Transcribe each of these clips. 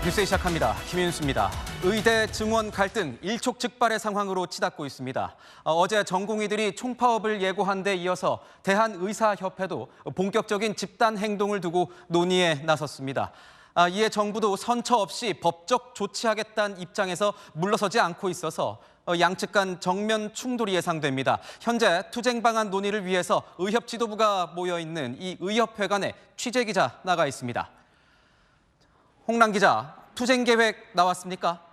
뉴스 시작합니다. 김윤수입니다. 의대 증원 갈등 일촉즉발의 상황으로 치닫고 있습니다. 어제 전공의들이 총파업을 예고한 데 이어서 대한의사협회도 본격적인 집단 행동을 두고 논의에 나섰습니다. 이에 정부도 선처 없이 법적 조치하겠다는 입장에서 물러서지 않고 있어서 양측 간 정면 충돌이 예상됩니다. 현재 투쟁 방안 논의를 위해서 의협 지도부가 모여 있는 이 의협회관에 취재 기자 나가 있습니다. 홍란 기자, 투쟁 계획 나왔습니까?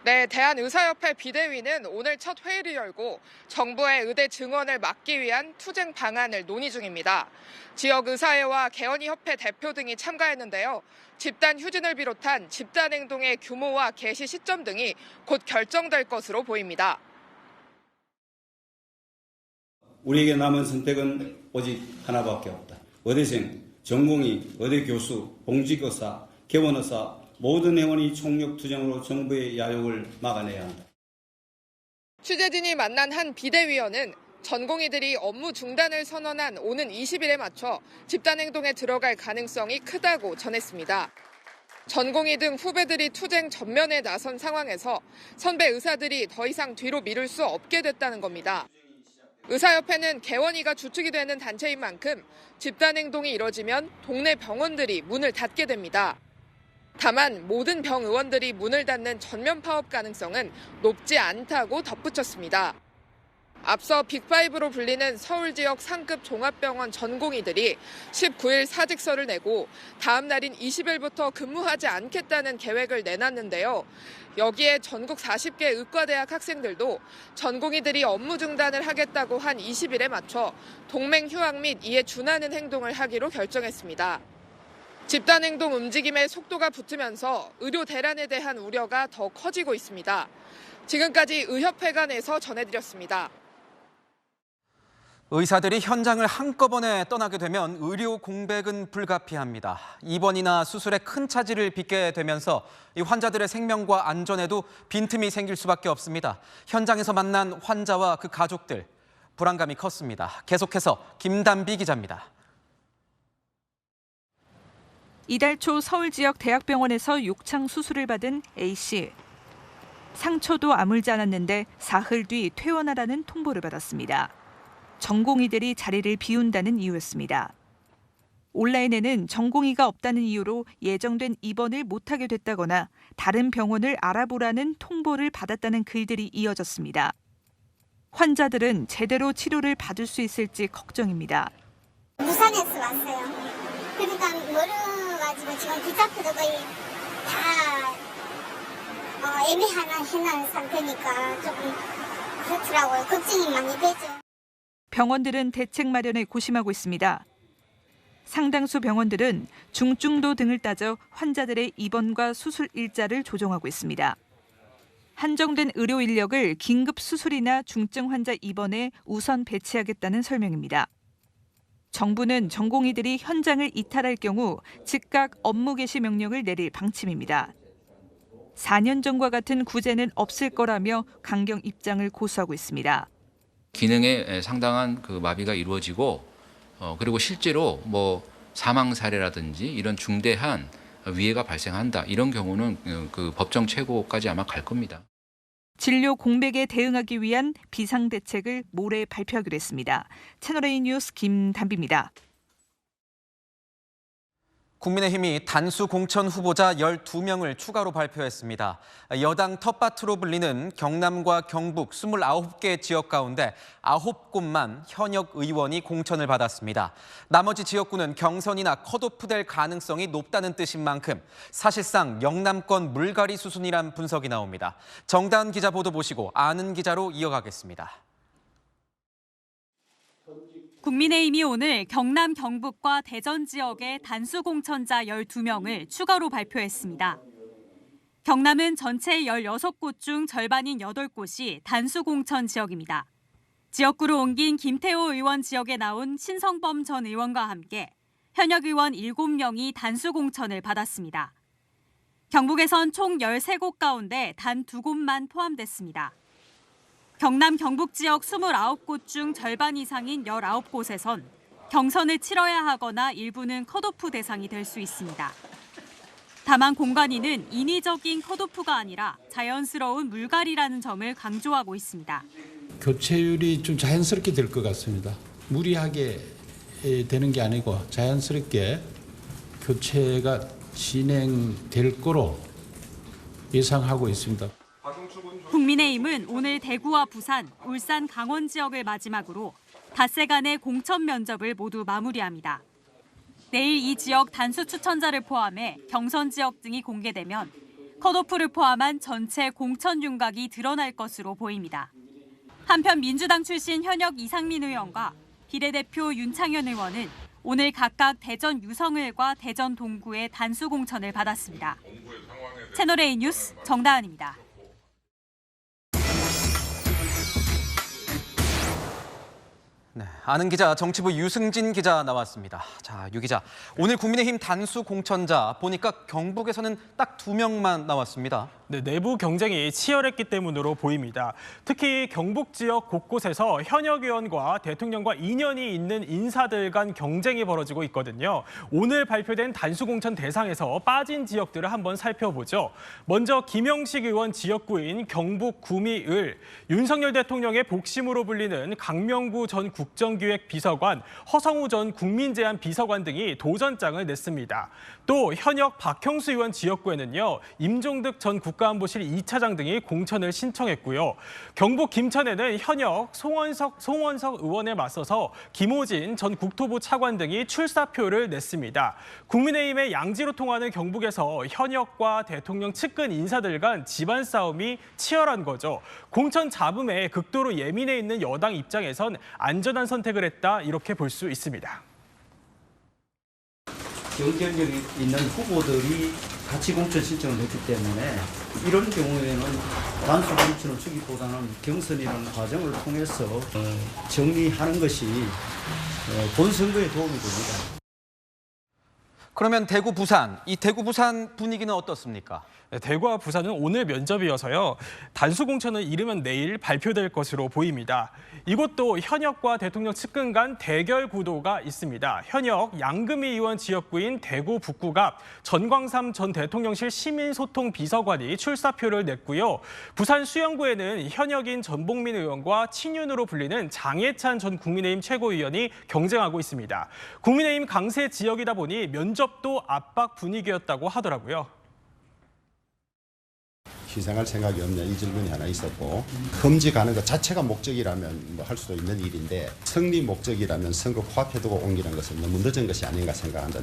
네, 대한의사협회 비대위는 오늘 첫 회의를 열고 정부의 의대 증원을 막기 위한 투쟁 방안을 논의 중입니다. 지역 의사회와 개원의협회 대표 등이 참가했는데요. 집단 휴진을 비롯한 집단 행동의 규모와 개시 시점 등이 곧 결정될 것으로 보입니다. 우리에게 남은 선택은 오직 하나밖에 없다. 의대생, 전공의, 의대 교수, 공직의사, 개원의사 모든 회원이 총력 투쟁으로 정부의 야욕을 막아내야 한다. 취재진이 만난 한 비대위원은 전공의들이 업무 중단을 선언한 오는 20일에 맞춰 집단행동에 들어갈 가능성이 크다고 전했습니다. 전공의 등 후배들이 투쟁 전면에 나선 상황에서 선배 의사들이 더 이상 뒤로 미룰 수 없게 됐다는 겁니다. 의사협회는 개원의가 주축이 되는 단체인 만큼 집단행동이 이뤄지면 동네 병원들이 문을 닫게 됩니다. 다만 모든 병의원들이 문을 닫는 전면 파업 가능성은 높지 않다고 덧붙였습니다. 앞서 빅5로 불리는 서울 지역 상급 종합병원 전공의들이 19일 사직서를 내고 다음 날인 20일부터 근무하지 않겠다는 계획을 내놨는데요. 여기에 전국 40개 의과대학 학생들도 전공의들이 업무 중단을 하겠다고 한 20일에 맞춰 동맹 휴학 및 이에 준하는 행동을 하기로 결정했습니다. 집단행동 움직임의 속도가 붙으면서 의료 대란에 대한 우려가 더 커지고 있습니다. 지금까지 의협회관에서 전해드렸습니다. 의사들이 현장을 한꺼번에 떠나게 되면 의료 공백은 불가피합니다. 입원이나 수술에 큰 차질을 빚게 되면서 이 환자들의 생명과 안전에도 빈틈이 생길 수밖에 없습니다. 현장에서 만난 환자와 그 가족들, 불안감이 컸습니다. 계속해서 김단비 기자입니다. 이달 초 서울 지역 대학병원에서 욕창 수술을 받은 A씨. 상처도 아물지 않았는데 사흘 뒤 퇴원하라는 통보를 받았습니다. 전공의들이 자리를 비운다는 이유였습니다. 온라인에는 전공의가 없다는 이유로 예정된 입원을 못하게 됐다거나 다른 병원을 알아보라는 통보를 받았다는 글들이 이어졌습니다. 환자들은 제대로 치료를 받을 수 있을지 걱정입니다. 부산에서 왔어요. 그러니까 멀어가지고 지금 기차표도 거의 다 애매한 상태니까 조금 그렇더라고요. 걱정이 많이 되죠. 병원들은 대책 마련에 고심하고 있습니다. 상당수 병원들은 중증도 등을 따져 환자들의 입원과 수술 일자를 조정하고 있습니다. 한정된 의료 인력을 긴급 수술이나 중증 환자 입원에 우선 배치하겠다는 설명입니다. 정부는 전공의들이 현장을 이탈할 경우 즉각 업무 개시 명령을 내릴 방침입니다. 4년 전과 같은 구제는 없을 거라며 강경 입장을 고수하고 있습니다. 기능에 상당한 그 마비가 이루어지고 그리고 실제로 사망 사례라든지 이런 중대한 위해가 발생한다. 이런 경우는 그 법정 최고까지 아마 갈 겁니다. 진료 공백에 대응하기 위한 비상대책을 모레 발표하기로 했습니다. 채널A 뉴스 김단비입니다. 국민의힘이 단수 공천 후보자 12명을 추가로 발표했습니다. 여당 텃밭으로 불리는 경남과 경북 29개 지역 가운데 9곳만 현역 의원이 공천을 받았습니다. 나머지 지역구는 경선이나 컷오프될 가능성이 높다는 뜻인 만큼 사실상 영남권 물갈이 수순이란 분석이 나옵니다. 정다은 기자 보도 보시고 아는 기자로 이어가겠습니다. 국민의힘이 오늘 경남, 경북과 대전 지역의 단수 공천자 12명을 추가로 발표했습니다. 경남은 전체 16곳 중 절반인 8곳이 단수 공천 지역입니다. 지역구로 옮긴 김태호 의원 지역에 나온 신성범 전 의원과 함께 현역 의원 7명이 단수 공천을 받았습니다. 경북에선 총 13곳 가운데 단 2곳만 포함됐습니다. 경남 경북 지역 29곳 중 절반 이상인 19곳에선 경선을 치러야 하거나 일부는 컷오프 대상이 될 수 있습니다. 다만 공관위는 인위적인 컷오프가 아니라 자연스러운 물갈이라는 점을 강조하고 있습니다. 교체율이 좀 자연스럽게 될 것 같습니다. 무리하게 되는 게 아니고 자연스럽게 교체가 진행될 거로 예상하고 있습니다. 국민의힘은 오늘 대구와 부산, 울산, 강원 지역을 마지막으로 닷새 간의 공천 면접을 모두 마무리합니다. 내일 이 지역 단수 추천자를 포함해 경선 지역 등이 공개되면 컷오프를 포함한 전체 공천 윤곽이 드러날 것으로 보입니다. 한편 민주당 출신 현역 이상민 의원과 비례대표 윤창현 의원은 오늘 각각 대전 유성을과 대전 동구의 단수 공천을 받았습니다. 채널A 뉴스 정다은입니다. 네, 아는 기자 정치부 유승진 기자 나왔습니다. 자, 유 기자, 오늘 국민의힘 단수 공천자 보니까 경북에서는 딱 2명만 나왔습니다. 네, 내부 경쟁이 치열했기 때문으로 보입니다. 특히 경북 지역 곳곳에서 현역 의원과 대통령과 인연이 있는 인사들 간 경쟁이 벌어지고 있거든요. 오늘 발표된 단수 공천 대상에서 빠진 지역들을 한번 살펴보죠. 먼저 김영식 의원 지역구인 경북 구미을, 윤석열 대통령의 복심으로 불리는 강명구 전 국정기획 비서관, 허성우 전 국민제안 비서관 등이 도전장을 냈습니다. 또 현역 박형수 의원 지역구에는요, 임종득 전 국가안보실 2차장 등이 공천을 신청했고요. 경북 김천에는 현역 송원석 의원에 맞서서 김호진 전 국토부 차관 등이 출사표를 냈습니다. 국민의힘의 양지로 통하는 경북에서 현역과 대통령 측근 인사들 간 집안 싸움이 치열한 거죠. 공천 잡음에 극도로 예민해 있는 여당 입장에선 안전한 선택을 했다, 이렇게 볼 수 있습니다. 경쟁력이 있는 후보들이 같이 공천 신청을 했기 때문에 이런 경우에는 단수 공천을 주기보다는 경선이라는 과정을 통해서 정리하는 것이 본선거에 도움이 됩니다. 그러면 대구, 부산, 이 대구, 부산 분위기는 어떻습니까? 네, 대구와 부산은 오늘 면접이어서요, 단수 공천은 이르면 내일 발표될 것으로 보입니다. 이곳도 현역과 대통령 측근 간 대결 구도가 있습니다. 현역 양금희 의원 지역구인 대구 북구갑 전광삼 전 대통령실 시민소통 비서관이 출사표를 냈고요. 부산 수영구에는 현역인 전봉민 의원과 친윤으로 불리는 장해찬 전 국민의힘 최고위원이 경쟁하고 있습니다. 국민의힘 강세 지역이다 보니 면접도 압박 분위기였다고 하더라고요. 희생할 생각이 없냐, 이 질문이 하나 있었고, 검직하는 것 자체가 목적이라면 뭐 할 수도 있는 일인데 승리 목적이라면 선거 코앞에 두고 옮기는 것은 너무 늦은 것이 아닌가 생각한다.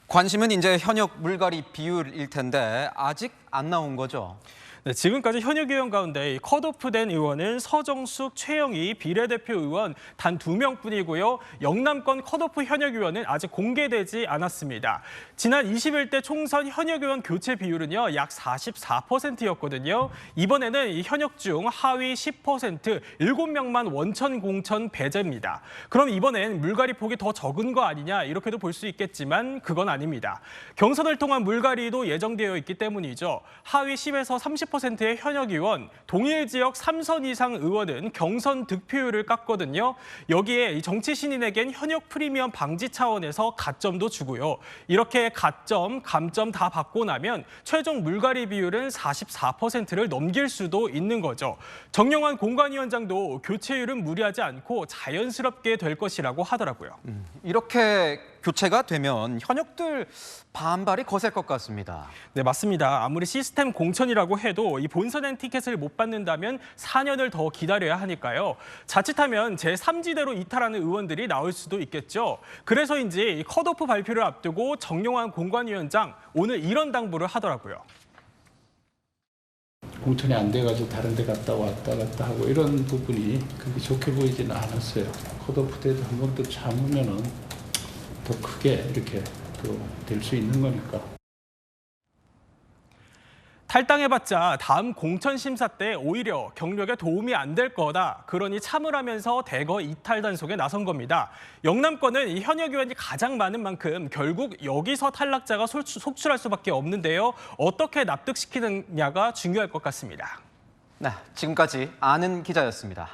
관심은 이제 현역 물갈이 비율일 텐데 아직 안 나온 거죠? 네, 지금까지 현역 의원 가운데 컷오프된 의원은 서정숙, 최영희 비례대표 의원 단 2명뿐이고요. 영남권 컷오프 현역 의원은 아직 공개되지 않았습니다. 지난 21대 총선 현역 의원 교체 비율은요, 약 44%였거든요. 이번에는 이 현역 중 하위 10%, 7명만 원천 공천 배제입니다. 그럼 이번엔 물갈이 폭이 더 적은 거 아니냐, 이렇게도 볼 수 있겠지만 그건 아닙니다. 경선을 통한 물갈이도 예정되어 있기 때문이죠. 하위 10에서 30%의 현역 의원, 동일 지역 3선 이상 의원은 경선 득표율을 깎거든요. 여기에 정치 신인에겐 현역 프리미엄 방지 차원에서 가점도 주고요. 이렇게 가점, 감점 다 받고 나면 최종 물갈이 비율은 44%를 넘길 수도 있는 거죠. 정영환 공관위원장도 교체율은 무리하지 않고 자연스럽게 될 것이라고 하더라고요. 이렇게 교체가 되면 현역들 반발이 거셀 것 같습니다. 네, 맞습니다. 아무리 시스템 공천이라고 해도 이 본선엔 티켓을 못 받는다면 4년을 더 기다려야 하니까요. 자칫하면 제3지대로 이탈하는 의원들이 나올 수도 있겠죠. 그래서인지 컷오프 발표를 앞두고 정영환 공관위원장 오늘 이런 당부를 하더라고요. 공천이 안 돼가지고 다른 데 갔다 왔다 갔다 하고 이런 부분이 그렇게 좋게 보이지는 않았어요. 컷오프 때도 한 번 더 참으면은 더 크게 이렇게 될 수 있는 거니까. 탈당해봤자 다음 공천 심사 때 오히려 경력에 도움이 안 될 거다. 그러니 참으라면서 대거 이탈 단속에 나선 겁니다. 영남권은 이 현역 의원이 가장 많은 만큼 결국 여기서 탈락자가 속출할 수밖에 없는데요. 어떻게 납득시키느냐가 중요할 것 같습니다. 네, 지금까지 아는 기자였습니다.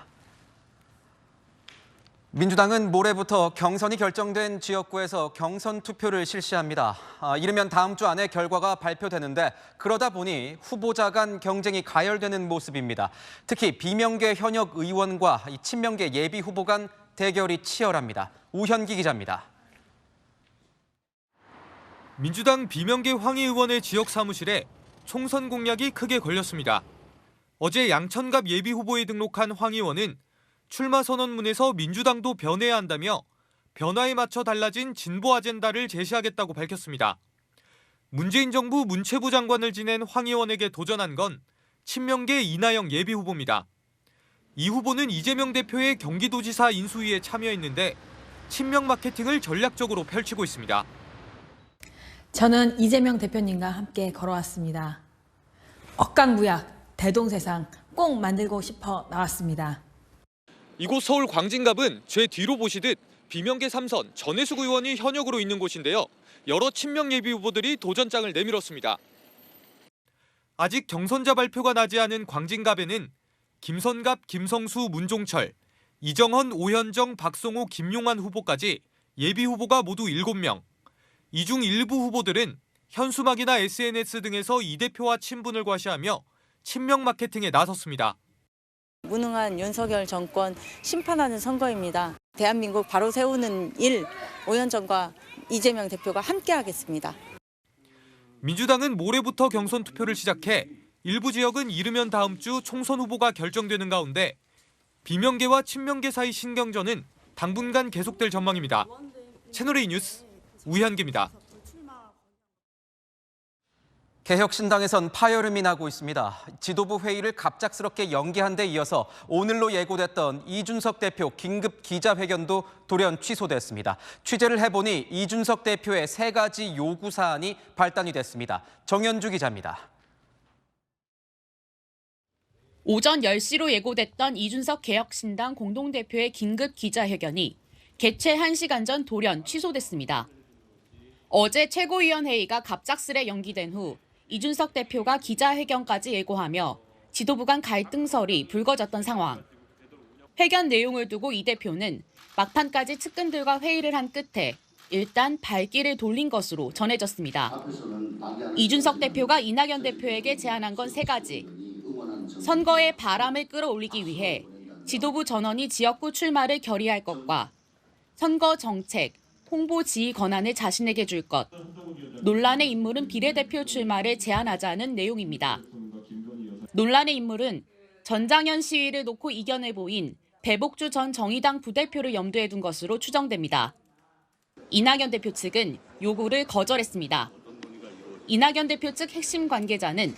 민주당은 모레부터 경선이 결정된 지역구에서 경선 투표를 실시합니다. 이르면 다음 주 안에 결과가 발표되는데 그러다 보니 후보자 간 경쟁이 가열되는 모습입니다. 특히 비명계 현역 의원과 친명계 예비 후보 간 대결이 치열합니다. 우현기 기자입니다. 민주당 비명계 황희 의원의 지역 사무실에 총선 공약이 크게 걸렸습니다. 어제 양천갑 예비 후보에 등록한 황 의원은 출마 선언문에서 민주당도 변해야 한다며 변화에 맞춰 달라진 진보 아젠다를 제시하겠다고 밝혔습니다. 문재인 정부 문체부 장관을 지낸 황 의원에게 도전한 건 친명계 이나영 예비 후보입니다. 이 후보는 이재명 대표의 경기도지사 인수위에 참여했는데 친명 마케팅을 전략적으로 펼치고 있습니다. 저는 이재명 대표님과 함께 걸어왔습니다. 억강무약, 대동세상 꼭 만들고 싶어 나왔습니다. 이곳 서울 광진갑은 제 뒤로 보시듯 비명계 3선 전해숙 의원이 현역으로 있는 곳인데요. 여러 친명 예비 후보들이 도전장을 내밀었습니다. 아직 경선자 발표가 나지 않은 광진갑에는 김선갑, 김성수, 문종철, 이정헌, 오현정, 박성호, 김용환 후보까지 예비 후보가 모두 7명. 이 중 일부 후보들은 현수막이나 SNS 등에서 이 대표와 친분을 과시하며 친명 마케팅에 나섰습니다. 무능한 윤석열 정권 심판하는 선거입니다. 대한민국 바로 세우는 일, 오현정과 이재명 대표가 함께하겠습니다. 민주당은 모레부터 경선 투표를 시작해 일부 지역은 이르면 다음 주 총선 후보가 결정되는 가운데 비명계와 친명계 사이 신경전은 당분간 계속될 전망입니다. 채널A 뉴스 우현기입니다. 개혁신당에선 파열음이 나고 있습니다. 지도부 회의를 갑작스럽게 연기한 데 이어서 오늘로 예고됐던 이준석 대표 긴급 기자회견도 돌연 취소됐습니다. 취재를 해보니 이준석 대표의 3가지 요구 사안이 발단이 됐습니다. 정현주 기자입니다. 오전 10시로 예고됐던 이준석 개혁신당 공동대표의 긴급 기자회견이 개최 1시간 전 돌연 취소됐습니다. 어제 최고위원회의가 갑작스레 연기된 후 이준석 대표가 기자회견까지 예고하며 지도부 간 갈등설이 불거졌던 상황. 회견 내용을 두고 이 대표는 막판까지 측근들과 회의를 한 끝에 일단 발길을 돌린 것으로 전해졌습니다. 이준석 대표가 이낙연 대표에게 제안한 건 3가지. 선거에 바람을 끌어올리기 위해 지도부 전원이 지역구 출마를 결의할 것과 선거 정책, 홍보 지휘 권한을 자신에게 줄 것. 논란의 인물은 비례대표 출마를 제안하자는 내용입니다. 논란의 인물은 전장현 시위를 놓고 이견을 보인 배복주 전 정의당 부대표를 염두에 둔 것으로 추정됩니다. 이낙연 대표 측은 요구를 거절했습니다. 이낙연 대표 측 핵심 관계자는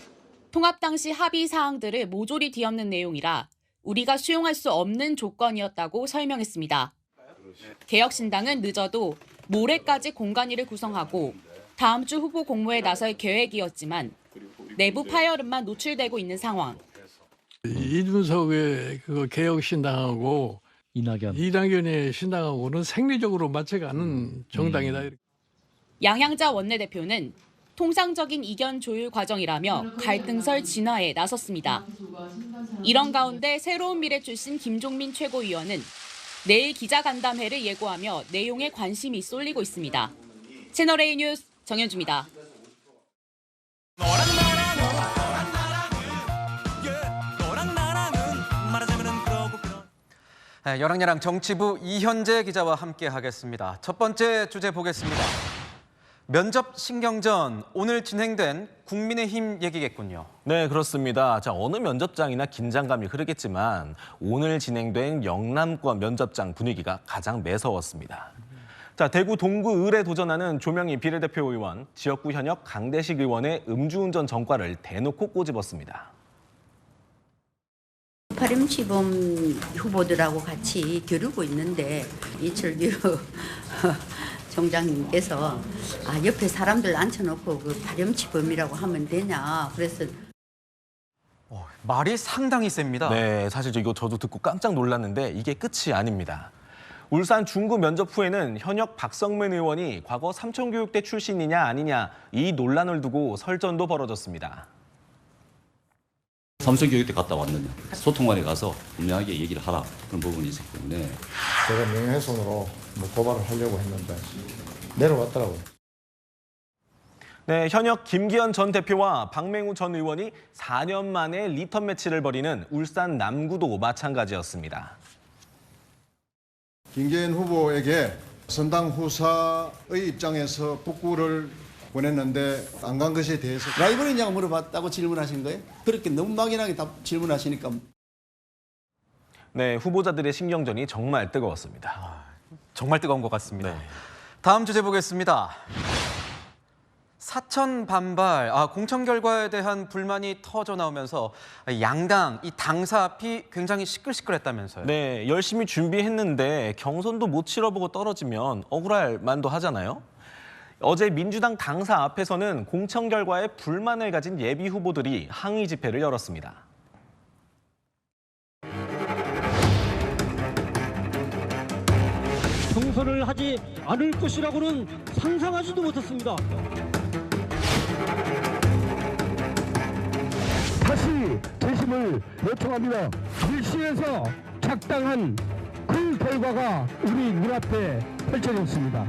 통합 당시 합의 사항들을 모조리 뒤엎는 내용이라 우리가 수용할 수 없는 조건이었다고 설명했습니다. 개혁신당은 늦어도 모레까지 공관위를 구성하고 다음 주 후보 공모에 나설 계획이었지만 내부 파열음만 노출되고 있는 상황. 이준석의 개혁신당하고 이낙연의 신당하고는 생리적으로 맞춰가 않은 정당이다. 양향자 원내대표는 통상적인 이견 조율 과정이라며 갈등설 진화에 나섰습니다. 이런 가운데 새로운 미래 출신 김종민 최고위원은 내일 기자간담회를 예고하며 내용에 관심이 쏠리고 있습니다. 채널A 뉴스 정현주입니다. 여랑야랑 정치부 이현재 기자와 함께하겠습니다. 첫 번째 주제 보겠습니다. 면접 신경전, 오늘 진행된 국민의힘 얘기겠군요. 네, 그렇습니다. 자, 어느 면접장이나 긴장감이 흐르겠지만 오늘 진행된 영남권 면접장 분위기가 가장 매서웠습니다. 자, 대구 동구 을에 도전하는 조명희 비례대표 의원, 지역구 현역 강대식 의원의 음주운전 전과를 대놓고 꼬집었습니다. 파렴치범 후보들하고 같이 겨루고 있는데 이철규 정장님께서 옆에 사람들 앉혀놓고 그 파렴치범이라고 하면 되냐 그래서 말이 상당히 셉니다. 네, 사실 이거 저도 듣고 깜짝 놀랐는데 이게 끝이 아닙니다. 울산 중구 면접 후에는 현역 박성민 의원이 과거 삼천교육대 출신이냐 아니냐 이 논란을 두고 설전도 벌어졌습니다. 삼성 교육 때 갔다 왔느냐. 소통관에 가서 분명하게 얘기를 하라. 그런 부분이 있었기 때문에. 제가 명예훼손으로 고발을 하려고 했는데 내려왔더라고요. 네, 현역 김기현 전 대표와 박맹우 전 의원이 4년 만에 리턴 매치를 벌이는 울산 남구도 마찬가지였습니다. 김기현 후보에게 선당 후사의 입장에서 복구를 보냈는데 안 간 것에 대해서 라이벌이냐고 물어봤다고 질문하신 거예요? 그렇게 너무 막연하게 질문하시니까. 네, 후보자들의 신경전이 정말 뜨거웠습니다. 정말 뜨거운 것 같습니다. 다음 주제 보겠습니다. 사천 반발, 공천 결과에 대한 불만이 터져 나오면서 양당, 이 당사 앞이 굉장히 시끌시끌했다면서요. 네, 열심히 준비했는데 경선도 못 치러보고 떨어지면 억울할 만도 하잖아요. 어제 민주당 당사 앞에서는 공천 결과에 불만을 가진 예비 후보들이 항의 집회를 열었습니다. 경선을 하지 않을 것이라고는 상상하지도 못했습니다. 다시 재심을 요청합니다. 1심에서 작당한 그 결과가 우리 눈앞에 펼쳐졌습니다.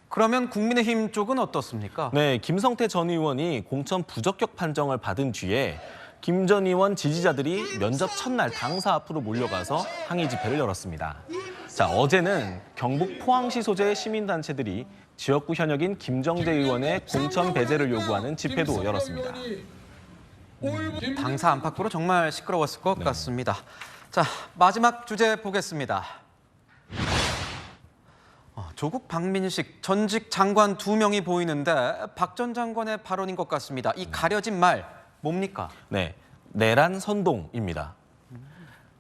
그러면 국민의힘 쪽은 어떻습니까? 네, 김성태 전 의원이 공천 부적격 판정을 받은 뒤에 김 전 의원 지지자들이 면접 첫날 당사 앞으로 몰려가서 항의 집회를 열었습니다. 자, 어제는 경북 포항시 소재의 시민단체들이 지역구 현역인 김정재 의원의 공천 배제를 요구하는 집회도 열었습니다. 당사 안팎으로 정말 시끄러웠을 것 같습니다. 자, 마지막 주제 보겠습니다. 조국 박민식 전직 장관 2명이 보이는데 박 전 장관의 발언인 것 같습니다. 이 가려진 말 뭡니까? 네, 내란 선동입니다.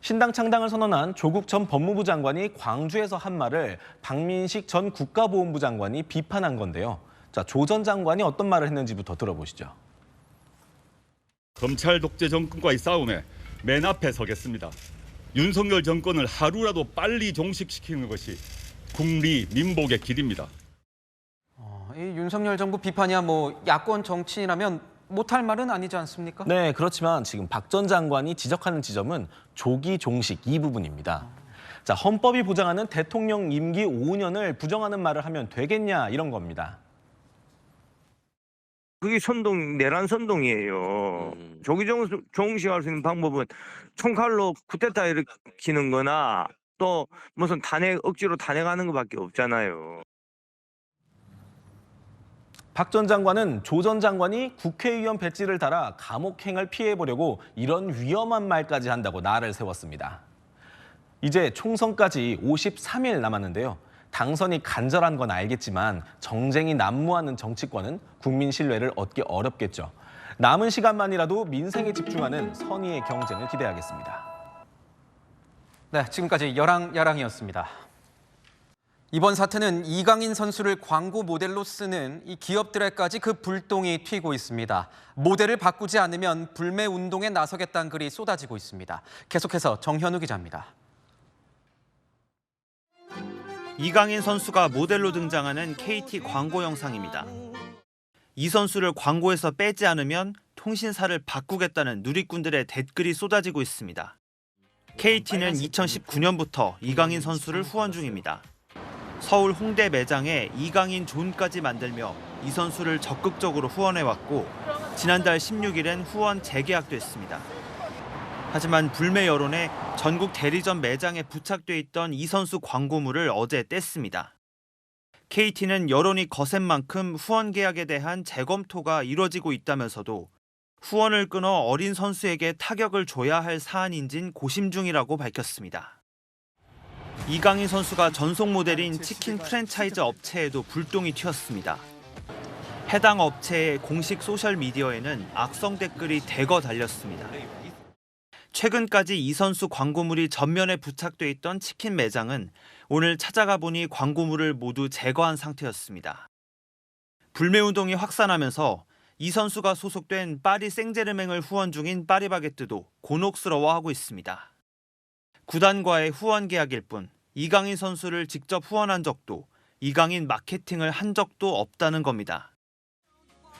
신당 창당을 선언한 조국 전 법무부 장관이 광주에서 한 말을 박민식 전 국가보훈부 장관이 비판한 건데요. 자, 조 전 장관이 어떤 말을 했는지부터 들어보시죠. 검찰 독재 정권과의 싸움에 맨 앞에 서겠습니다. 윤석열 정권을 하루라도 빨리 종식시키는 것이 국리 민복의 길입니다. 이 윤석열 정부 비판이야 야권 정치인이라면 못할 말은 아니지 않습니까? 네, 그렇지만 지금 박 전 장관이 지적하는 지점은 조기 종식 이 부분입니다. 자, 헌법이 보장하는 대통령 임기 5년을 부정하는 말을 하면 되겠냐 이런 겁니다. 그게 내란 선동이에요. 조기 종식할 수 있는 방법은 총칼로 쿠데타 일으키는 거나 또 무슨 억지로 탄핵하는 것밖에 없잖아요. 박 전 장관은 조 전 장관이 국회의원 배지를 달아 감옥행을 피해보려고 이런 위험한 말까지 한다고 날을 세웠습니다. 이제 총선까지 53일 남았는데요. 당선이 간절한 건 알겠지만 정쟁이 난무하는 정치권은 국민 신뢰를 얻기 어렵겠죠. 남은 시간만이라도 민생에 집중하는 선의의 경쟁을 기대하겠습니다. 네, 지금까지 여랑야랑이었습니다. 이번 사태는 이강인 선수를 광고 모델로 쓰는 이 기업들에까지 그 불똥이 튀고 있습니다. 모델을 바꾸지 않으면 불매 운동에 나서겠다는 글이 쏟아지고 있습니다. 계속해서 정현우 기자입니다. 이강인 선수가 모델로 등장하는 KT 광고 영상입니다. 이 선수를 광고에서 빼지 않으면 통신사를 바꾸겠다는 누리꾼들의 댓글이 쏟아지고 있습니다. KT는 2019년부터 이강인 선수를 후원 중입니다. 서울 홍대 매장에 이강인 존까지 만들며 이 선수를 적극적으로 후원해왔고 지난달 16일엔 후원 재계약도 했습니다. 하지만 불매 여론에 전국 대리점 매장에 부착돼 있던 이 선수 광고물을 어제 뗐습니다. KT는 여론이 거센 만큼 후원 계약에 대한 재검토가 이뤄지고 있다면서도 후원을 끊어 어린 선수에게 타격을 줘야 할 사안인진 고심 중이라고 밝혔습니다. 이강인 선수가 전속 모델인 치킨 프랜차이즈 업체에도 불똥이 튀었습니다. 해당 업체의 공식 소셜미디어에는 악성 댓글이 대거 달렸습니다. 최근까지 이 선수 광고물이 전면에 부착돼 있던 치킨 매장은 오늘 찾아가 보니 광고물을 모두 제거한 상태였습니다. 불매운동이 확산하면서 이 선수가 소속된 파리 생제르맹을 후원 중인 파리바게뜨도 곤혹스러워하고 있습니다. 구단과의 후원 계약일 뿐 이강인 선수를 직접 후원한 적도 이강인 마케팅을 한 적도 없다는 겁니다.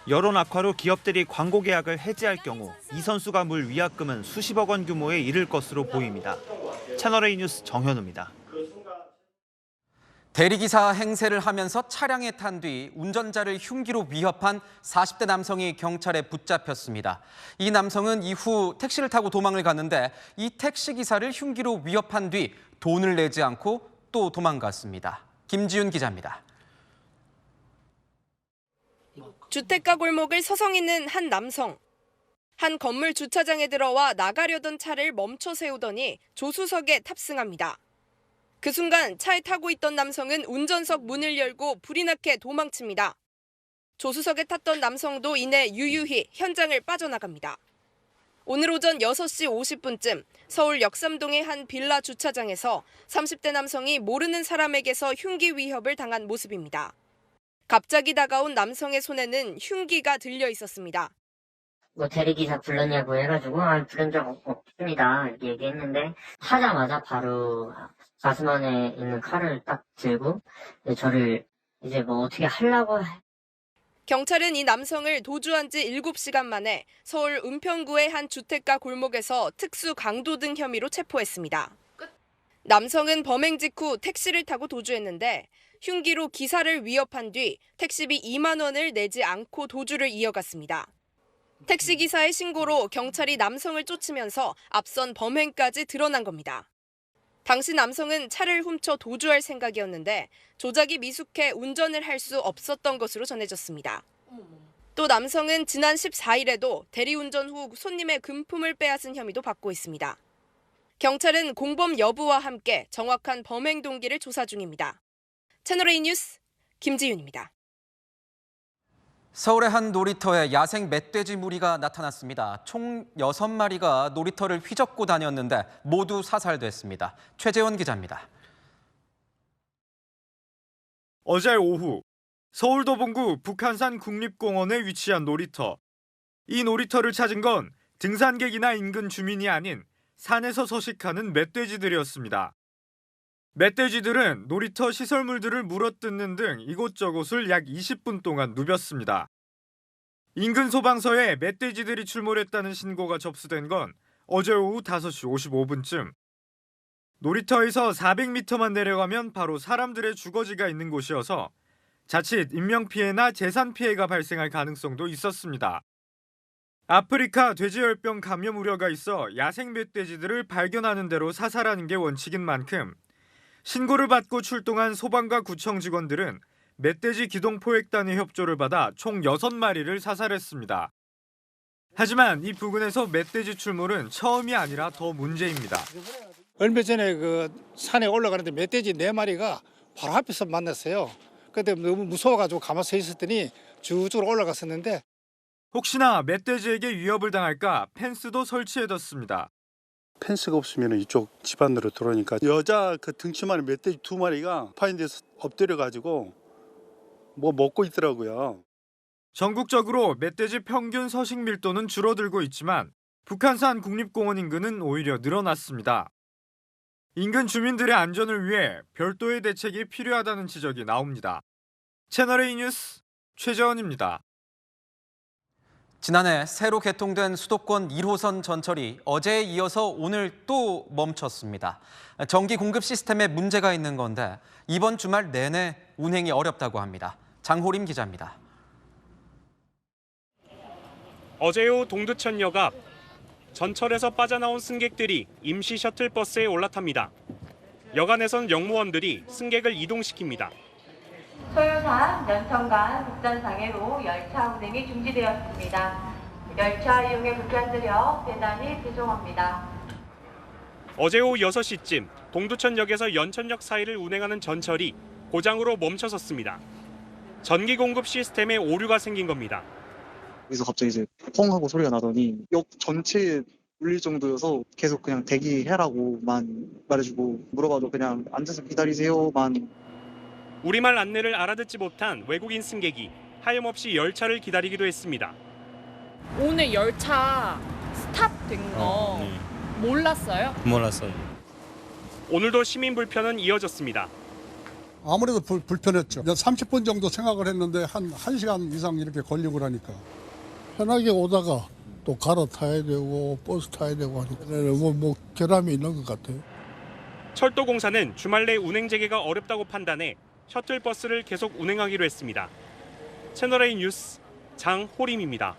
여론 악화로 기업들이 광고 계약을 해지할 경우 이 선수가 물 위약금은 수십억 원 규모에 이를 것으로 보입니다. 채널A 뉴스 정현우입니다. 대리기사 행세를 하면서 차량에 탄 뒤 운전자를 흉기로 위협한 40대 남성이 경찰에 붙잡혔습니다. 이 남성은 이후 택시를 타고 도망을 갔는데 이 택시기사를 흉기로 위협한 뒤 돈을 내지 않고 또 도망갔습니다. 김지윤 기자입니다. 주택가 골목을 서성이는 한 남성. 한 건물 주차장에 들어와 나가려던 차를 멈춰 세우더니 조수석에 탑승합니다. 그 순간 차에 타고 있던 남성은 운전석 문을 열고 불이 나게 도망칩니다. 조수석에 탔던 남성도 이내 유유히 현장을 빠져나갑니다. 오늘 오전 6시 50분쯤 서울 역삼동의 한 빌라 주차장에서 30대 남성이 모르는 사람에게서 흉기 위협을 당한 모습입니다. 갑자기 다가온 남성의 손에는 흉기가 들려 있었습니다. 대리기사 불렀냐고 해가지고 부른 적 없습니다 이렇게 얘기했는데 타자마자 바로 가슴 안에 있는 칼을 딱 들고 저를 이제 어떻게 하려고 경찰은 이 남성을 도주한 지 7시간 만에 서울 은평구의 한 주택가 골목에서 특수 강도등 혐의로 체포했습니다. 남성은 범행 직후 택시를 타고 도주했는데 흉기로 기사를 위협한 뒤 택시비 2만 원을 내지 않고 도주를 이어갔습니다. 택시기사의 신고로 경찰이 남성을 쫓으면서 앞선 범행까지 드러난 겁니다. 당시 남성은 차를 훔쳐 도주할 생각이었는데 조작이 미숙해 운전을 할 수 없었던 것으로 전해졌습니다. 또 남성은 지난 14일에도 대리운전 후 손님의 금품을 빼앗은 혐의도 받고 있습니다. 경찰은 공범 여부와 함께 정확한 범행 동기를 조사 중입니다. 채널A 뉴스 김지윤입니다. 서울의 한 놀이터에 야생 멧돼지 무리가 나타났습니다. 총 6마리가 놀이터를 휘젓고 다녔는데 모두 사살됐습니다. 최재원 기자입니다. 어제 오후 서울 도봉구 북한산 국립공원에 위치한 놀이터. 이 놀이터를 찾은 건 등산객이나 인근 주민이 아닌 산에서 서식하는 멧돼지들이었습니다. 멧돼지들은 놀이터 시설물들을 물어뜯는 등 이곳저곳을 약 20분 동안 누볐습니다. 인근 소방서에 멧돼지들이 출몰했다는 신고가 접수된 건 어제 오후 5시 55분쯤. 놀이터에서 400m만 내려가면 바로 사람들의 주거지가 있는 곳이어서 자칫 인명피해나 재산피해가 발생할 가능성도 있었습니다. 아프리카 돼지열병 감염 우려가 있어 야생 멧돼지들을 발견하는 대로 사살하는 게 원칙인 만큼 신고를 받고 출동한 소방과 구청 직원들은 멧돼지 기동포획단의 협조를 받아 총 6마리를 사살했습니다. 하지만 이 부근에서 멧돼지 출몰은 처음이 아니라 더 문제입니다. 얼마 전에 산에 올라가는데 멧돼지 4마리가 바로 앞에서 만났어요. 그때 너무 무서워가지고 가만히 서 있었더니 쭉쭉 올라갔었는데 혹시나 멧돼지에게 위협을 당할까 펜스도 설치해뒀습니다. 펜스가 없으면 이쪽 집 안으로 들어오니까 여자 등치만한 멧돼지 2마리가 파인데서 엎드려가지고 뭐 먹고 있더라고요. 전국적으로 멧돼지 평균 서식 밀도는 줄어들고 있지만 북한산 국립공원 인근은 오히려 늘어났습니다. 인근 주민들의 안전을 위해 별도의 대책이 필요하다는 지적이 나옵니다. 채널A 뉴스 최재원입니다. 지난해 새로 개통된 수도권 1호선 전철이 어제에 이어서 오늘 또 멈췄습니다. 전기 공급 시스템에 문제가 있는 건데 이번 주말 내내 운행이 어렵다고 합니다. 장호림 기자입니다. 어제 오후 동두천역 앞 전철에서 빠져나온 승객들이 임시 셔틀버스에 올라탑니다. 여간에선 역무원들이 승객을 이동시킵니다. 소요산 연천간 국단상해로 열차 운행이 중지되었습니다. 열차 이용에 불편드려 대단히 죄송합니다. 어제 오후 6시쯤 동두천역에서 연천역 사이를 운행하는 전철이 고장으로 멈춰섰습니다. 전기 공급 시스템에 오류가 생긴 겁니다. 여기서 갑자기 이제 펑 하고 소리가 나더니 역 전체에 울릴 정도여서 계속 그냥 대기해라고만 말해주고 물어봐도 그냥 앉아서 기다리세요만. 우리말 안내를 알아듣지 못한 외국인 승객이 하염없이 열차를 기다리기도 했습니다. 오늘 열차 스탑된 거 몰랐어요? 몰랐어요. 오늘도 시민 불편은 이어졌습니다. 아무래도 불편했죠. 30분 정도 생각을 했는데 한 1시간 이상 이렇게 걸리고 그러니까 편하게 오다가 또 갈아타야 되고 버스 타야 되고 하니까 뭐 결함이 있는 것 같아요. 철도공사는 주말 내 운행 재개가 어렵다고 판단해 셔틀버스를 계속 운행하기로 했습니다. 채널A 뉴스 장호림입니다.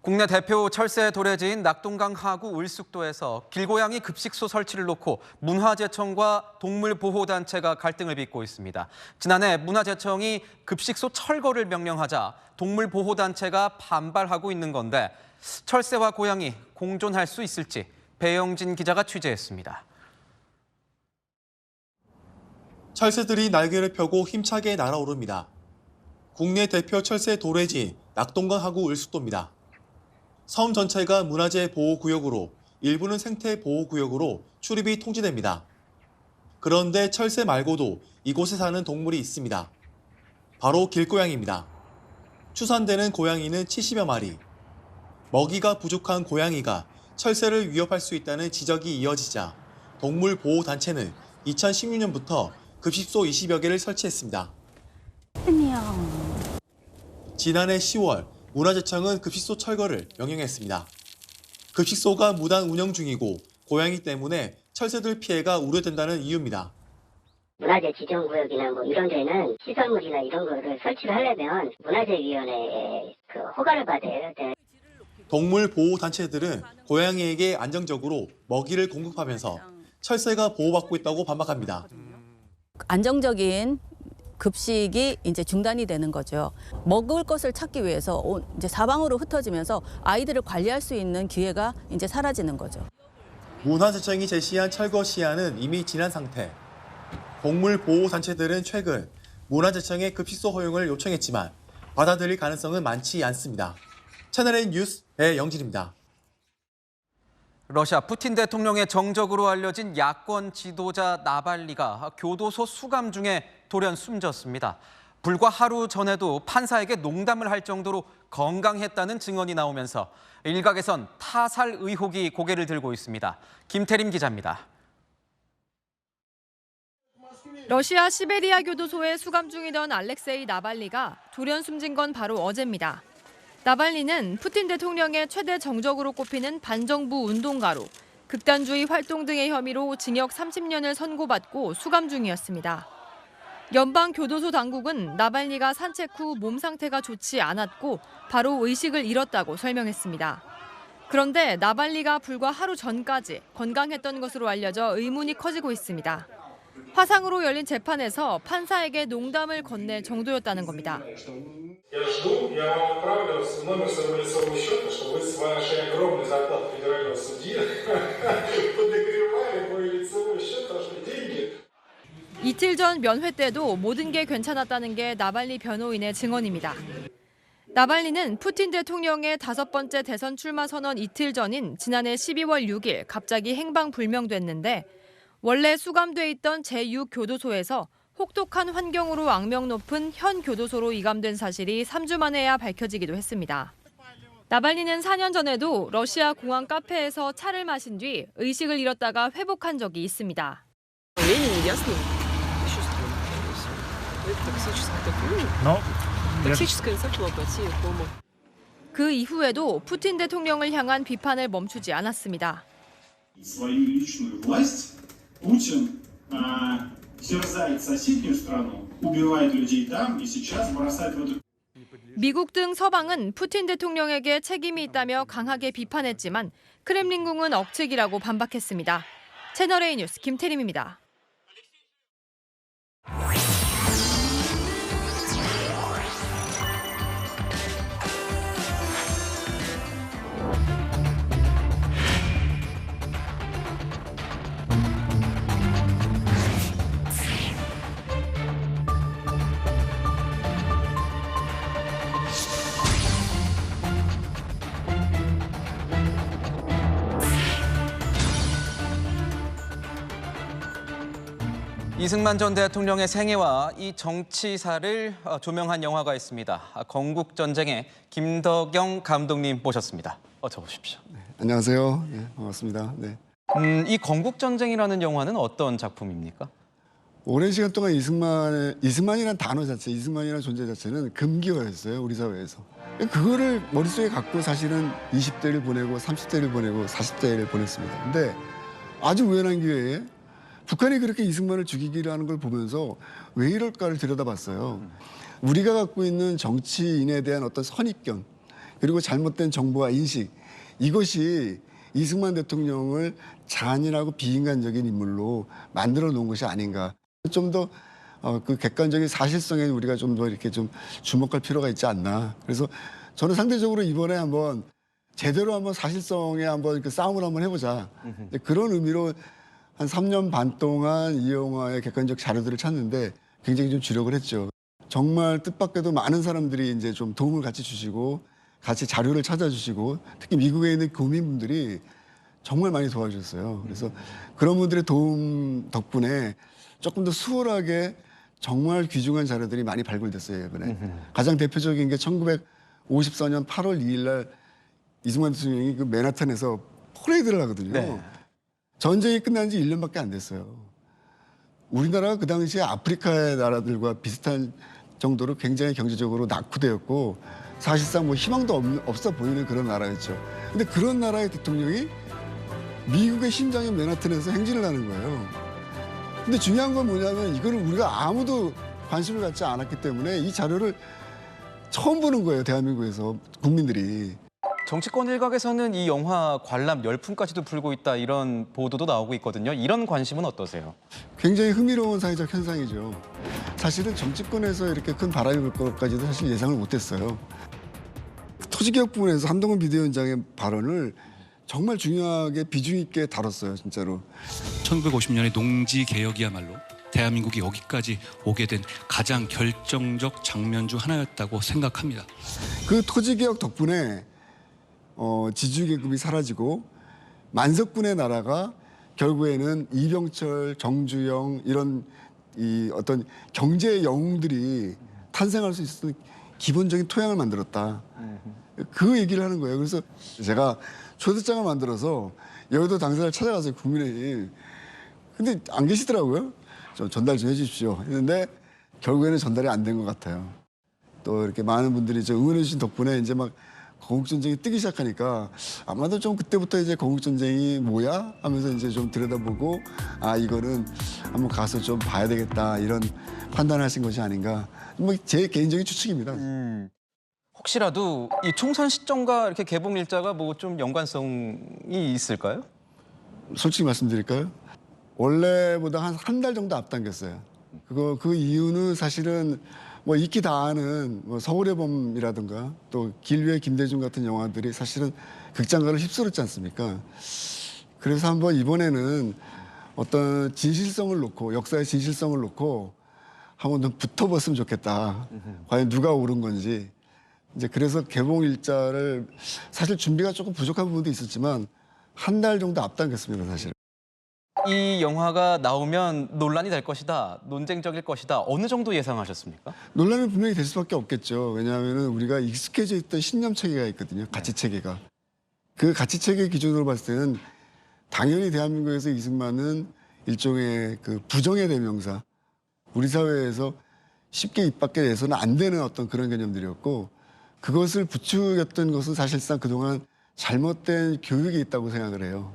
국내 대표 철새 도래지인 낙동강 하구 을숙도에서 길고양이 급식소 설치를 놓고 문화재청과 동물보호단체가 갈등을 빚고 있습니다. 지난해 문화재청이 급식소 철거를 명령하자 동물보호단체가 반발하고 있는 건데 철새와 고양이 공존할 수 있을지 배영진 기자가 취재했습니다. 철새들이 날개를 펴고 힘차게 날아오릅니다. 국내 대표 철새 도래지 낙동강 하구 을숙도입니다. 섬 전체가 문화재 보호구역으로 일부는 생태보호구역으로 출입이 통제됩니다. 그런데 철새 말고도 이곳에 사는 동물이 있습니다. 바로 길고양이입니다. 추산되는 고양이는 70여 마리. 먹이가 부족한 고양이가 철새를 위협할 수 있다는 지적이 이어지자 동물보호단체는 2016년부터 급식소 20여 개를 설치했습니다. 지난해 10월 문화재청은 급식소 철거를 명령했습니다. 급식소가 무단 운영 중이고 고양이 때문에 철새들 피해가 우려된다는 이유입니다. 문화재 지정구역이나 뭐 이런 데는 시설물이나 이런 거를 설치를 하려면 문화재위원회에 허가를 받아야 돼. 동물보호단체들은 고양이에게 안정적으로 먹이를 공급하면서 철새가 보호받고 있다고 반박합니다. 안정적인 급식이 이제 중단이 되는 거죠. 먹을 것을 찾기 위해서 이제 사방으로 흩어지면서 아이들을 관리할 수 있는 기회가 이제 사라지는 거죠. 문화재청이 제시한 철거 시한은 이미 지난 상태. 동물보호단체들은 최근 문화재청에 급식소 허용을 요청했지만 받아들일 가능성은 많지 않습니다. 채널A 뉴스 배영진입니다. 러시아 푸틴 대통령의 정적으로 알려진 야권 지도자 나발리가 교도소 수감 중에 돌연 숨졌습니다. 불과 하루 전에도 판사에게 농담을 할 정도로 건강했다는 증언이 나오면서 일각에선 타살 의혹이 고개를 들고 있습니다. 김태림 기자입니다. 러시아 시베리아 교도소에 수감 중이던 알렉세이 나발리가 돌연 숨진 건 바로 어제입니다. 나발리는 푸틴 대통령의 최대 정적으로 꼽히는 반정부 운동가로 극단주의 활동 등의 혐의로 징역 30년을 선고받고 수감 중이었습니다. 연방교도소 당국은 나발리가 산책 후 몸 상태가 좋지 않았고 바로 의식을 잃었다고 설명했습니다. 그런데 나발리가 불과 하루 전까지 건강했던 것으로 알려져 의문이 커지고 있습니다. 화상으로 열린 재판에서 판사에게 농담을 건넬 정도였다는 겁니다. 이틀 전 면회 때도 모든 게 괜찮았다는 게 나발리 변호인의 증언입니다. 나발리는 푸틴 대통령의 5번째 대선 출마 선언 이틀 전인 지난해 12월 6일 갑자기 행방불명됐는데 원래 수감돼 있던 제6교도소에서 혹독한 환경으로 악명 높은 현 교도소로 이감된 사실이 3주 만에야 밝혀지기도 했습니다. 나발리는 4년 전에도 러시아 공항 카페에서 차를 마신 뒤 의식을 잃었다가 회복한 적이 있습니다. 그 이후에도 푸틴 대통령을 향한 비판을 멈추지 않았습니다. Путин терзает соседнюю страну, убивает людей там и сейчас бросает в эту. 미국 등 서방은 푸틴 대통령에게 책임이 있다며 강하게 비판했지만 크렘린궁은 억측이라고 반박했습니다. 채널A 뉴스 김태림입니다. 이승만 전 대통령의 생애와 이 정치사를 조명한 영화가 있습니다. 건국전쟁의 김덕영 감독님 모셨습니다. 어서 오십시오. 네, 안녕하세요. 네, 반갑습니다. 네. 이 건국전쟁이라는 영화는 어떤 작품입니까? 오랜 시간 동안 이승만이라는 단어 자체, 이승만이라는 존재 자체는 금기어였어요, 우리 사회에서. 그거를 머릿속에 갖고 사실은 20대를 보내고 30대를 보내고 40대를 보냈습니다. 근데 아주 우연한 기회에 북한이 그렇게 이승만을 죽이기를 하는 걸 보면서 왜 이럴까를 들여다봤어요. 우리가 갖고 있는 정치인에 대한 어떤 선입견, 그리고 잘못된 정보와 인식, 이것이 이승만 대통령을 잔인하고 비인간적인 인물로 만들어 놓은 것이 아닌가. 좀 더 그 객관적인 사실성에 우리가 좀 더 이렇게 좀 주목할 필요가 있지 않나. 그래서 저는 상대적으로 이번에 한번 제대로 한번 사실성에 한번 그 싸움을 한번 해보자. 그런 의미로 한 3년 반 동안 이 영화의 객관적 자료들을 찾는데 굉장히 좀 주력을 했죠. 정말 뜻밖에도 많은 사람들이 이제 좀 도움을 같이 주시고 같이 자료를 찾아주시고 특히 미국에 있는 교민분들이 정말 많이 도와주셨어요. 그래서 그런 분들의 도움 덕분에 조금 더 수월하게 정말 귀중한 자료들이 많이 발굴됐어요, 이번에. 가장 대표적인 게 1954년 8월 2일 날 이승만 대통령이 그 맨하탄에서 퍼레이드를 하거든요. 네. 전쟁이 끝난 지 1년밖에 안 됐어요. 우리나라가 그 당시에 아프리카의 나라들과 비슷한 정도로 굉장히 경제적으로 낙후되었고 사실상 뭐 희망도 없어 보이는 그런 나라였죠. 근데 그런 나라의 대통령이 미국의 심장인 맨하탄에서 행진을 하는 거예요. 근데 중요한 건 뭐냐면 이거를 우리가 아무도 관심을 갖지 않았기 때문에 이 자료를 처음 보는 거예요, 대한민국에서 국민들이. 정치권 일각에서는 이 영화 관람 열풍까지도 불고 있다 이런 보도도 나오고 있거든요. 이런 관심은 어떠세요? 굉장히 흥미로운 사회적 현상이죠. 사실은 정치권에서 이렇게 큰 바람이 불 것까지도 사실 예상을 못했어요. 토지개혁 부분에서 한동훈 비대위원장의 발언을 정말 중요하게 비중 있게 다뤘어요, 진짜로. 1950년의 농지 개혁이야말로 대한민국이 여기까지 오게 된 가장 결정적 장면 중 하나였다고 생각합니다. 그 토지개혁 덕분에 지주계급이 사라지고 만석군의 나라가 결국에는 이병철, 정주영 이런 이 어떤 경제 영웅들이 탄생할 수 있는 기본적인 토양을 만들었다. 그 얘기를 하는 거예요. 그래서 제가 초대장을 만들어서 여의도 당사자를 찾아가서 국민의힘. 근데 안 계시더라고요. 좀 전달 좀 해주십시오. 했는데 결국에는 전달이 안 된 것 같아요. 또 이렇게 많은 분들이 응원해 주신 덕분에 이제 막 건국전쟁이 뜨기 시작하니까 아마도 좀 그때부터 이제 건국전쟁이 뭐야? 하면서 이제 좀 들여다보고 아, 이거는 한번 가서 좀 봐야 되겠다 이런 판단하신 것이 아닌가. 뭐 제 개인적인 추측입니다. 혹시라도 이 총선 시점과 이렇게 개봉 일자가 뭐 좀 연관성이 있을까요? 솔직히 말씀드릴까요? 원래보다 한 달 정도 앞당겼어요. 그 이유는 사실은 뭐 익히 다 아는 뭐 서울의 봄이라든가 또 길 위의 김대중 같은 영화들이 사실은 극장가를 휩쓸었지 않습니까? 그래서 한번 이번에는 어떤 진실성을 놓고 역사의 진실성을 놓고 한번 좀 붙어봤으면 좋겠다. 과연 누가 옳은 건지. 이제 그래서 개봉 일자를 사실 준비가 조금 부족한 부분도 있었지만 한 달 정도 앞당겼습니다, 사실. 이 영화가 나오면 논란이 될 것이다, 논쟁적일 것이다. 어느 정도 예상하셨습니까? 논란은 분명히 될 수밖에 없겠죠. 왜냐하면 우리가 익숙해져 있던 신념 체계가 있거든요. 가치 체계가. 그 가치 체계 기준으로 봤을 때는 당연히 대한민국에서 이승만은 일종의 그 부정의 대명사. 우리 사회에서 쉽게 입 밖에 내서는 안 되는 어떤 그런 개념들이었고 그것을 부추겼던 것은 사실상 그동안 잘못된 교육이 있다고 생각을 해요.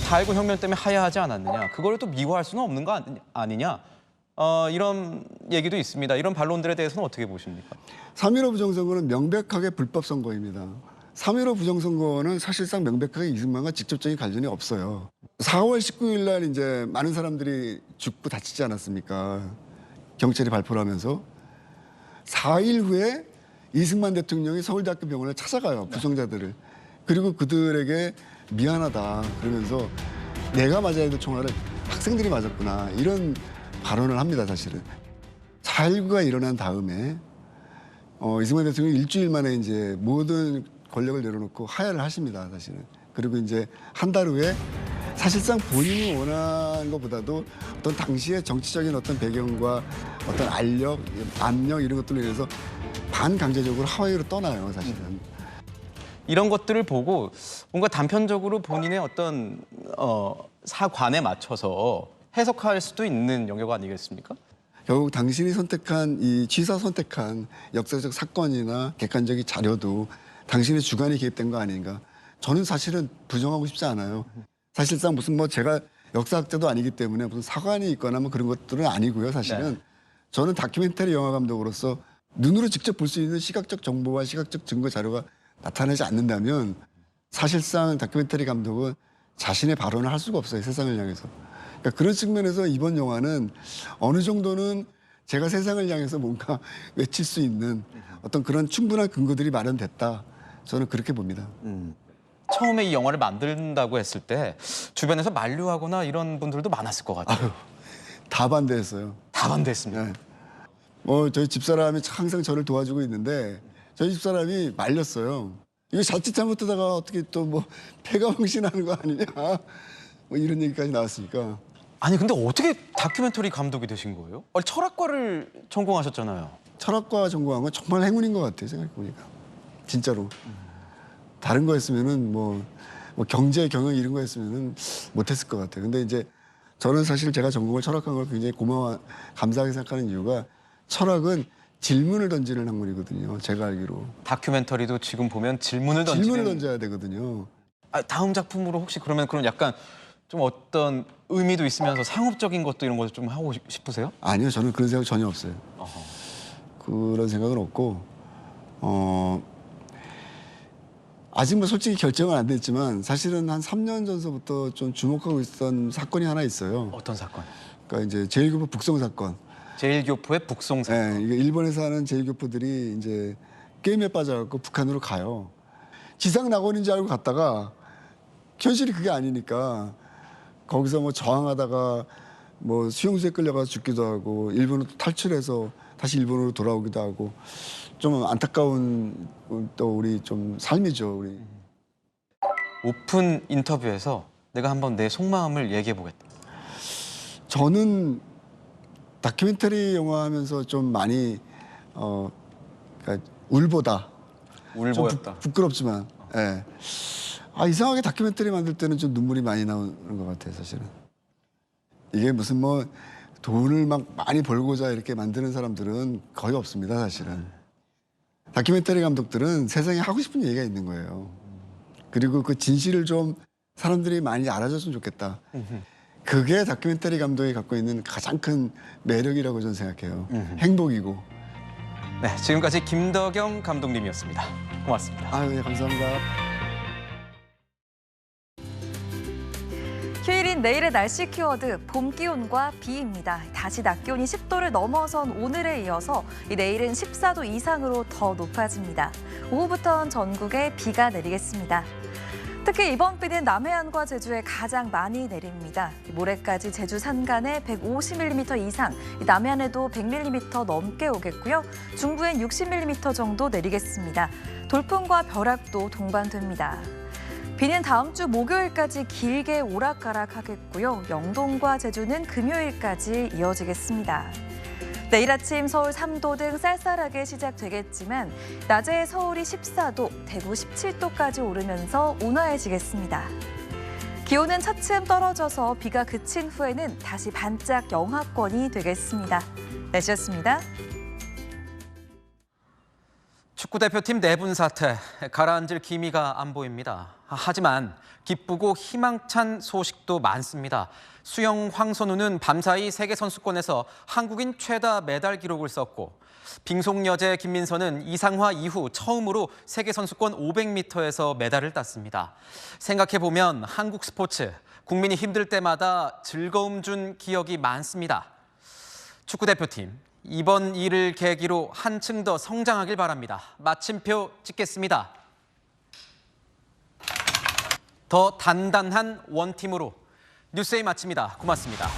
다9 혁명 때문에 하야하지 않았느냐. 그걸 또 미화할 수는 없는 거 아니냐. 이런 얘기도 있습니다. 이런 반론들에 대해서는 어떻게 보십니까? 3.15 부정선거는 명백하게 불법 선거입니다. 3.15 부정선거는 사실상 명백하게 이승만과 직접적인 관련이 없어요. 4월 19일 날 이제 많은 사람들이 죽고 다치지 않았습니까? 경찰이 발표를 하면서 4일 후에 이승만 대통령이 서울대학교 병원을 찾아가요. 부정자들을. 그리고 그들에게 미안하다 그러면서 내가 맞아야 될 총알을 학생들이 맞았구나 이런 발언을 합니다. 사실은 4.19가 일어난 다음에 이승만 대통령이 일주일 만에 이제 모든 권력을 내려놓고 하야를 하십니다. 사실은 그리고 이제 한 달 후에 사실상 본인이 원하는 것보다도 어떤 당시의 정치적인 어떤 배경과 어떤 알력, 압력 이런 것들로 인해서 반강제적으로 하와이로 떠나요, 사실은. 이런 것들을 보고 뭔가 단편적으로 본인의 어떤 사관에 맞춰서 해석할 수도 있는 영역 아니겠습니까? 결국 당신이 선택한 이 취사 선택한 역사적 사건이나 객관적인 자료도 당신의 주관이 개입된 거 아닌가. 저는 사실은 부정하고 싶지 않아요. 사실상 무슨 뭐 제가 역사학자도 아니기 때문에 무슨 사관이 있거나 뭐 그런 것들은 아니고요, 사실은. 네. 저는 다큐멘터리 영화 감독으로서 눈으로 직접 볼 수 있는 시각적 정보와 시각적 증거 자료가 나타나지 않는다면 사실상 다큐멘터리 감독은 자신의 발언을 할 수가 없어요, 세상을 향해서. 그러니까 그런 측면에서 이번 영화는 어느 정도는 제가 세상을 향해서 뭔가 외칠 수 있는 어떤 그런 충분한 근거들이 마련됐다. 저는 그렇게 봅니다. 처음에 이 영화를 만든다고 했을 때 주변에서 만류하거나 이런 분들도 많았을 것 같아요. 다 반대했어요. 다 반대했습니다. 네. 저희 집사람이 항상 저를 도와주고 있는데 저희 집사람이 말렸어요. 이거 자칫 잘못하다가 어떻게 또 뭐 폐가 망신하는 거 아니냐. 뭐 이런 얘기까지 나왔으니까. 아니 근데 어떻게 다큐멘터리 감독이 되신 거예요? 아니, 철학과를 전공하셨잖아요. 철학과 전공한 건 정말 행운인 것 같아요, 생각해보니까. 진짜로. 다른 거 했으면은 뭐 경제, 경영 이런 거 했으면은 못했을 것 같아요. 근데 이제 저는 사실 제가 전공을 철학한 걸 굉장히 감사하게 생각하는 이유가 달은 질문을 던지는 학문이거든요. 제가 알기로. 다큐멘터리도 지금 보면 질문을 던져야 되거든요. 다음 작품으로 혹시 그러면 약간 좀 어떤 의미도 있으면서 상업적인 것도 이런 거 좀 하고 싶으세요? 아니요, 저는 그런 생각 전혀 없어요. 그런 생각은 없고 아직 뭐 솔직히 결정은 안 됐지만 사실은 한 3년 전서부터 좀 주목하고 있었던 사건이 하나 있어요. 어떤 사건? 그러니까 이제 제1교포 북송 사건. 제1교포의 북송 사건. 네, 이게 일본에서 하는 제1교포들이 이제 게임에 빠져갖고 북한으로 가요. 지상 낙원인 줄 알고 갔다가 현실이 그게 아니니까 거기서 뭐 저항하다가 뭐 수용소에 끌려가서 죽기도 하고 일본으로 탈출해서 다시 일본으로 돌아오기도 하고 좀 안타까운 또 우리 좀 삶이죠, 우리. 오픈 인터뷰에서 내가 한번 내 속마음을 얘기해 보겠다. 저는 다큐멘터리 영화 하면서 좀 많이 그러니까 울보였다. 좀 부끄럽지만, 예. 이상하게 다큐멘터리 만들 때는 좀 눈물이 많이 나오는 것 같아요, 사실은. 이게 무슨 뭐 돈을 막 많이 벌고자 이렇게 만드는 사람들은 거의 없습니다, 사실은. 다큐멘터리 감독들은 세상에 하고 싶은 얘기가 있는 거예요. 그리고 그 진실을 좀 사람들이 많이 알아줬으면 좋겠다. 그게 다큐멘터리 감독이 갖고 있는 가장 큰 매력이라고 저는 생각해요. 행복이고. 네, 지금까지 김덕영 감독님이었습니다. 고맙습니다. 네, 감사합니다. 휴일인 내일의 날씨 키워드 봄 기온과 비입니다. 다시 낮 기온이 10도를 넘어선 오늘에 이어서 내일은 14도 이상으로 더 높아집니다. 오후부터는 전국에 비가 내리겠습니다. 특히 이번 비는 남해안과 제주에 가장 많이 내립니다. 모레까지 제주 산간에 150mm 이상, 남해안에도 100mm 넘게 오겠고요. 중부엔 60mm 정도 내리겠습니다. 돌풍과 벼락도 동반됩니다. 비는 다음 주 목요일까지 길게 오락가락하겠고요. 영동과 제주는 금요일까지 이어지겠습니다. 내일 아침 서울 3도 등 쌀쌀하게 시작되겠지만 낮에 서울이 14도, 대구 17도까지 오르면서 온화해지겠습니다. 기온은 차츰 떨어져서 비가 그친 후에는 다시 반짝 영하권이 되겠습니다. 날씨였습니다. 축구대표팀 내분 사태, 가라앉을 기미가 안 보입니다. 하지만 기쁘고 희망찬 소식도 많습니다. 수영 황선우는 밤사이 세계선수권에서 한국인 최다 메달 기록을 썼고 빙속여제 김민서는 이상화 이후 처음으로 세계선수권 500m에서 메달을 땄습니다. 생각해보면 한국 스포츠, 국민이 힘들 때마다 즐거움 준 기억이 많습니다. 축구대표팀, 이번 일을 계기로 한층 더 성장하길 바랍니다. 마침표 찍겠습니다. 더 단단한 원팀으로 뉴스에이 마칩니다. 고맙습니다.